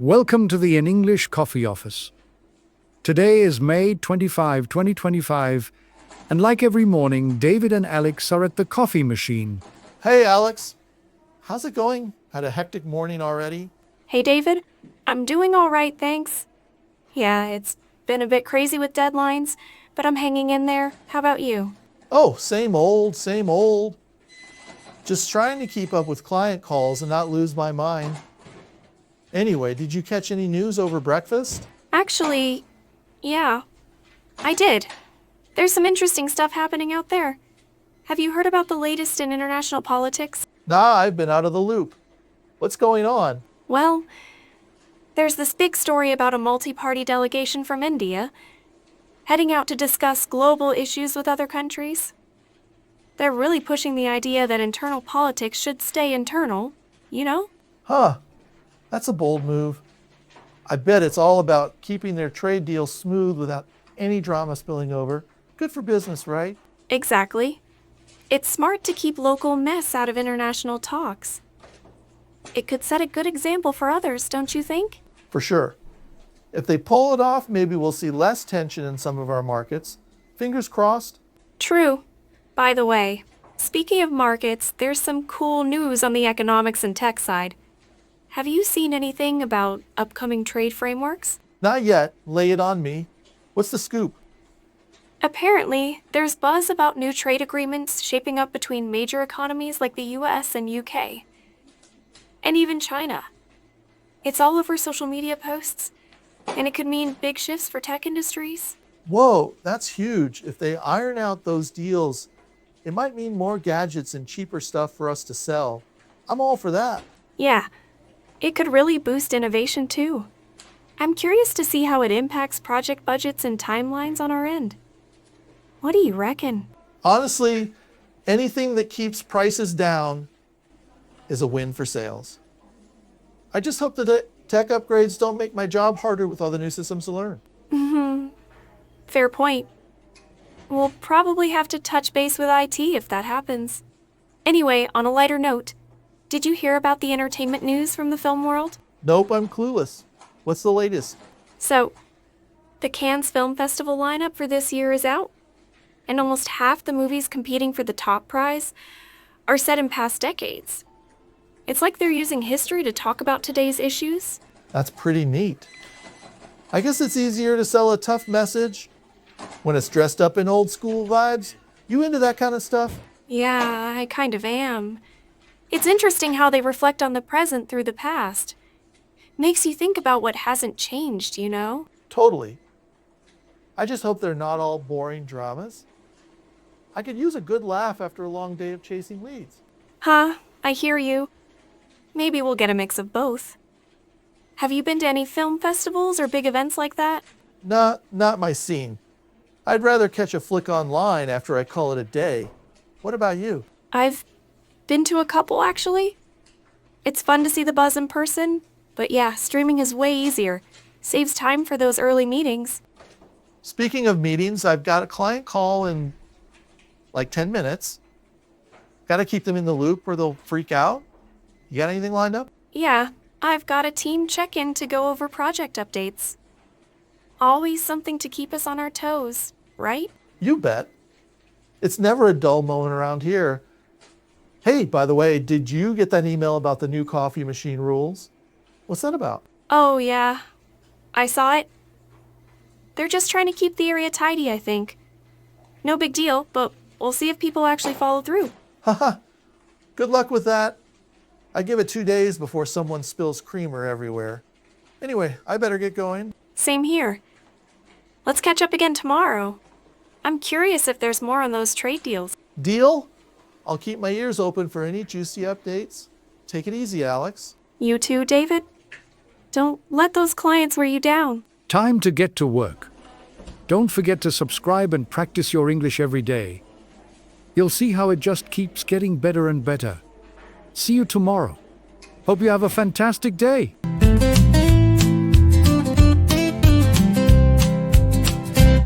Welcome to the In English Coffee Office. Today is May 25, 2025, and like every morning, David and Alex are at the coffee machine. Hey, Alex. How's it going? Had a hectic morning already? Hey, David. I'm doing all right, thanks. Yeah, it's been a bit crazy with deadlines, but I'm hanging in there. How about you? Oh, same old, same old. Just trying to keep up with client calls and not lose my mind. Anyway, did you catch any news over breakfast? Actually, yeah, I did. There's some interesting stuff happening out there. Have you heard about the latest in international politics? Nah, I've been out of the loop. What's going on? Well, there's this big story about a multi-party delegation from India heading out to discuss global issues with other countries. They're really pushing the idea that internal politics should stay internal, you know? Huh, that's a bold move. I bet it's all about keeping their trade deals smooth without any drama spilling over. Good for business, right? Exactly. It's smart to keep local mess out of international talks. It could set a good example for others, don't you think? For sure. If they pull it off, maybe we'll see less tension in some of our markets. Fingers crossed. True. By the way, speaking of markets, there's some cool news on the economics and tech side. Have you seen anything about upcoming trade frameworks? Not yet. Lay it on me. What's the scoop? Apparently, there's buzz about new trade agreements shaping up between major economies like the US and UK. And even China. It's all over social media posts, and it could mean big shifts for tech industries. Whoa, that's huge. If they iron out those deals, it might mean more gadgets and cheaper stuff for us to sell. I'm all for that. Yeah, it could really boost innovation too. I'm curious to see how it impacts project budgets and timelines on our end. What do you reckon? Honestly, anything that keeps prices down is a win for sales. I just hope the tech upgrades don't make my job harder with all the new systems to learn. Fair point. We'll probably have to touch base with IT if that happens. Anyway, on a lighter note, did you hear about the entertainment news from the film world? Nope, I'm clueless. What's the latest? So, the Cannes Film Festival lineup for this year is out, and almost half the movies competing for the top prize are set in past decades. It's like they're using history to talk about today's issues. That's pretty neat. I guess it's easier to sell a tough message when it's dressed up in old school vibes. You into that kind of stuff? Yeah, I kind of am. It's interesting how they reflect on the present through the past. Makes you think about what hasn't changed, you know? Totally. I just hope they're not all boring dramas. I could use a good laugh after a long day of chasing leads. Huh, I hear you. Maybe we'll get a mix of both. Have you been to any film festivals or big events like that? Not my scene. I'd rather catch a flick online after I call it a day. What about you? I've been to a couple, actually. It's fun to see the buzz in person, but yeah, streaming is way easier. Saves time for those early meetings. Speaking of meetings, I've got a client call in like 10 minutes. Got to keep them in the loop or they'll freak out. You got anything lined up? Yeah, I've got a team check-in to go over project updates. Always something to keep us on our toes, right? You bet. It's never a dull moment around here. Hey, by the way, did you get that email about the new coffee machine rules? What's that about? Oh, yeah. I saw it. They're just trying to keep the area tidy, I think. No big deal, but we'll see if people actually follow through. Haha. Good luck with that. I give it 2 days before someone spills creamer everywhere. Anyway, I better get going. Same here. Let's catch up again tomorrow. I'm curious if there's more on those trade deals. Deal? I'll keep my ears open for any juicy updates. Take it easy, Alex. You too, David? Don't let those clients wear you down. Time to get to work. Don't forget to subscribe and practice your English every day. You'll see how it just keeps getting better and better. See you tomorrow. Hope you have a fantastic day.